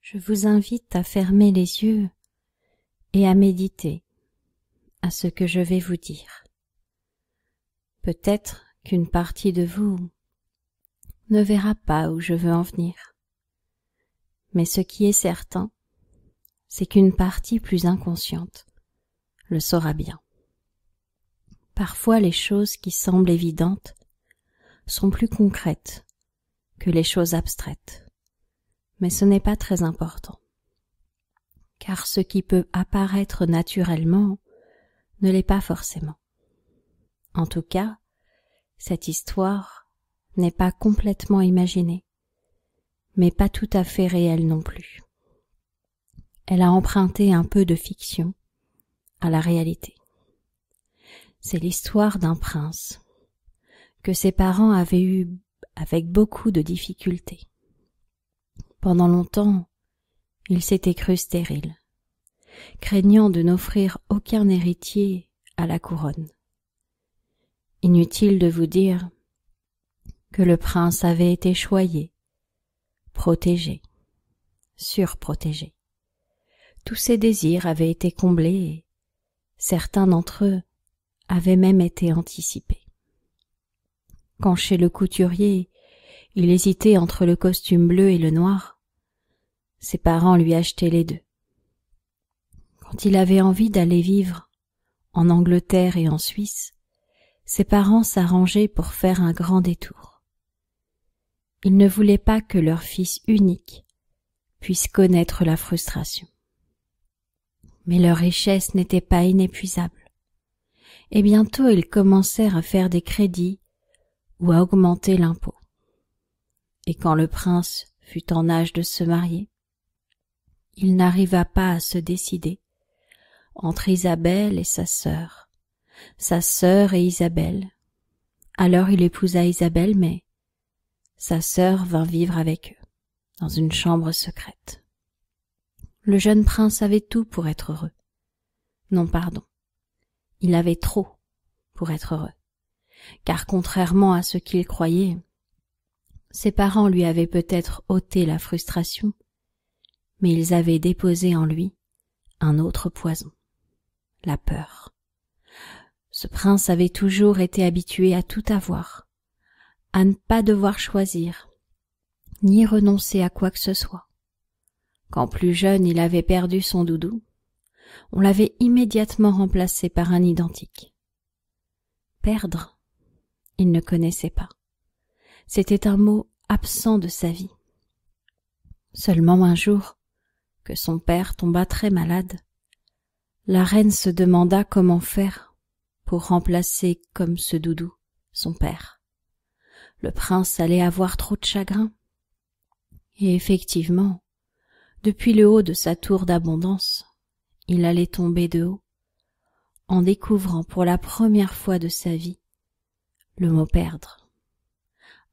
je vous invite à fermer les yeux et à méditer à ce que je vais vous dire. Peut-être qu'une partie de vous ne verra pas où je veux en venir. Mais ce qui est certain, c'est qu'une partie plus inconsciente le saura bien. Parfois les choses qui semblent évidentes sont plus concrètes que les choses abstraites. Mais ce n'est pas très important, car ce qui peut apparaître naturellement ne l'est pas forcément. En tout cas, cette histoire n'est pas complètement imaginée, mais pas tout à fait réelle non plus. Elle a emprunté un peu de fiction à la réalité. C'est l'histoire d'un prince que ses parents avaient eu avec beaucoup de difficultés. Pendant longtemps, il s'était cru stérile, craignant de n'offrir aucun héritier à la couronne. Inutile de vous dire que le prince avait été choyé, protégé, surprotégé. Tous ses désirs avaient été comblés et certains d'entre eux avaient même été anticipés. Quand chez le couturier, il hésitait entre le costume bleu et le noir, ses parents lui achetaient les deux. Quand il avait envie d'aller vivre en Angleterre et en Suisse, ses parents s'arrangeaient pour faire un grand détour. Ils ne voulaient pas que leur fils unique puisse connaître la frustration. Mais leur richesse n'était pas inépuisable, et bientôt ils commencèrent à faire des crédits ou à augmenter l'impôt. Et quand le prince fut en âge de se marier, il n'arriva pas à se décider entre Isabelle et sa sœur et Isabelle. Alors il épousa Isabelle, mais sa sœur vint vivre avec eux, dans une chambre secrète. Le jeune prince avait tout pour être heureux. Non, pardon, il avait trop pour être heureux, car contrairement à ce qu'il croyait, ses parents lui avaient peut-être ôté la frustration, mais ils avaient déposé en lui un autre poison, la peur. Ce prince avait toujours été habitué à tout avoir, à ne pas devoir choisir, ni renoncer à quoi que ce soit. Quand plus jeune il avait perdu son doudou, on l'avait immédiatement remplacé par un identique. Perdre, il ne connaissait pas. C'était un mot absent de sa vie. Seulement un jour, que son père tomba très malade, la reine se demanda comment faire pour remplacer comme ce doudou son père. Le prince allait avoir trop de chagrin. Et effectivement, depuis le haut de sa tour d'abondance, il allait tomber de haut, en découvrant pour la première fois de sa vie le mot perdre.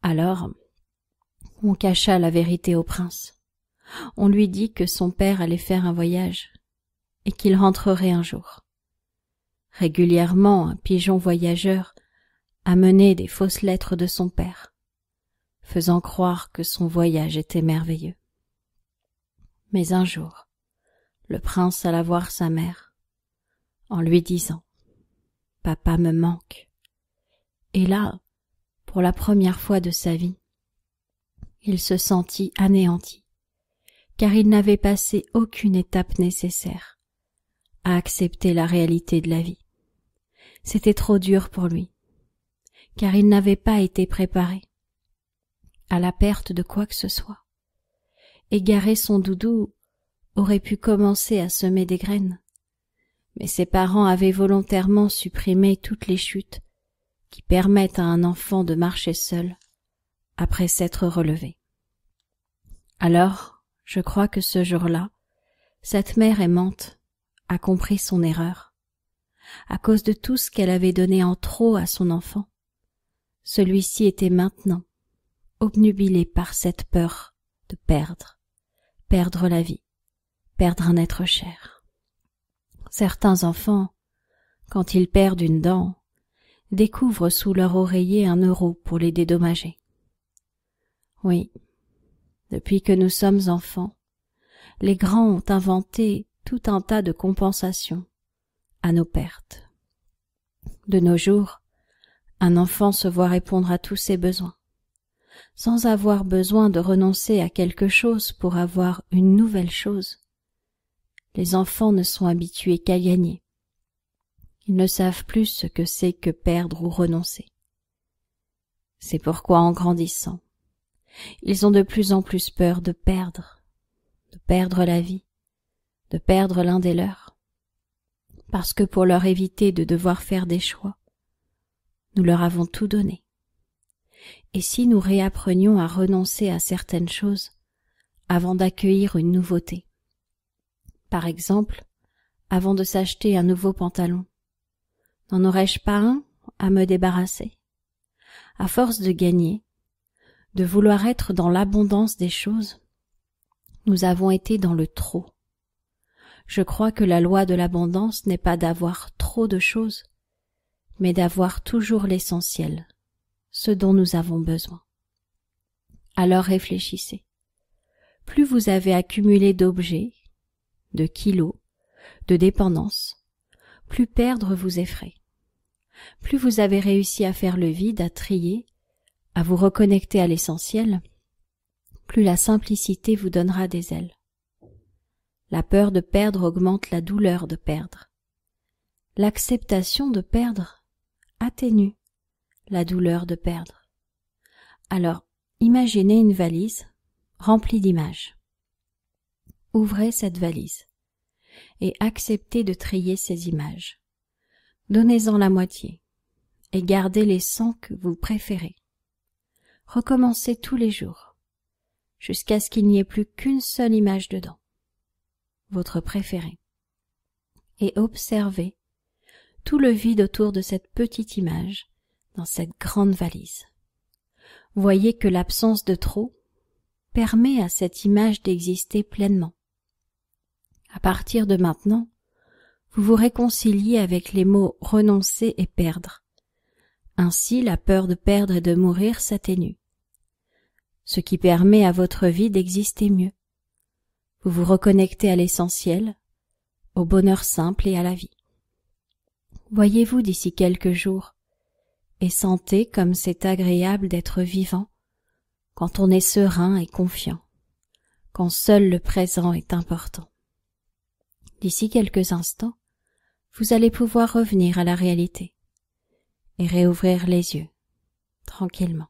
Alors, on cacha la vérité au prince. On lui dit que son père allait faire un voyage et qu'il rentrerait un jour. Régulièrement, un pigeon voyageur amenait des fausses lettres de son père, faisant croire que son voyage était merveilleux. Mais un jour, le prince alla voir sa mère en lui disant « Papa me manque ». Et là, pour la première fois de sa vie, il se sentit anéanti, car il n'avait passé aucune étape nécessaire à accepter la réalité de la vie. C'était trop dur pour lui, car il n'avait pas été préparé à la perte de quoi que ce soit. Égarer son doudou aurait pu commencer à semer des graines, mais ses parents avaient volontairement supprimé toutes les chutes qui permettent à un enfant de marcher seul après s'être relevé. Alors, je crois que ce jour-là, cette mère aimante a compris son erreur. À cause de tout ce qu'elle avait donné en trop à son enfant, celui-ci était maintenant obnubilé par cette peur de perdre la vie, perdre un être cher. Certains enfants, quand ils perdent une dent, découvrent sous leur oreiller 1 euro pour les dédommager. Oui, depuis que nous sommes enfants, les grands ont inventé tout un tas de compensations à nos pertes. De nos jours, un enfant se voit répondre à tous ses besoins, sans avoir besoin de renoncer à quelque chose pour avoir une nouvelle chose. Les enfants ne sont habitués qu'à gagner. Ils ne savent plus ce que c'est que perdre ou renoncer. C'est pourquoi en grandissant, ils ont de plus en plus peur de perdre la vie, de perdre l'un des leurs, parce que pour leur éviter de devoir faire des choix, nous leur avons tout donné. Et si nous réapprenions à renoncer à certaines choses avant d'accueillir une nouveauté? Par exemple, avant de s'acheter un nouveau pantalon, n'en aurais-je pas un à me débarrasser? À force de gagner, de vouloir être dans l'abondance des choses, nous avons été dans le trop. Je crois que la loi de l'abondance n'est pas d'avoir trop de choses, mais d'avoir toujours l'essentiel, ce dont nous avons besoin. Alors réfléchissez. Plus vous avez accumulé d'objets, de kilos, de dépendances, plus perdre vous effraie. Plus vous avez réussi à faire le vide, à trier, à vous reconnecter à l'essentiel, plus la simplicité vous donnera des ailes. La peur de perdre augmente la douleur de perdre. L'acceptation de perdre atténue la douleur de perdre. Alors, imaginez une valise remplie d'images. Ouvrez cette valise et acceptez de trier ces images. Donnez-en la moitié et gardez les 100 que vous préférez. Recommencez tous les jours jusqu'à ce qu'il n'y ait plus qu'une seule image dedans, votre préférée, et observez tout le vide autour de cette petite image dans cette grande valise. Voyez que l'absence de trop permet à cette image d'exister pleinement. À partir de maintenant, vous vous réconciliez avec les mots renoncer et perdre. Ainsi, la peur de perdre et de mourir s'atténue, ce qui permet à votre vie d'exister mieux. Vous vous reconnectez à l'essentiel, au bonheur simple et à la vie. Voyez-vous d'ici quelques jours et sentez comme c'est agréable d'être vivant quand on est serein et confiant, quand seul le présent est important. D'ici quelques instants, vous allez pouvoir revenir à la réalité et réouvrir les yeux, tranquillement.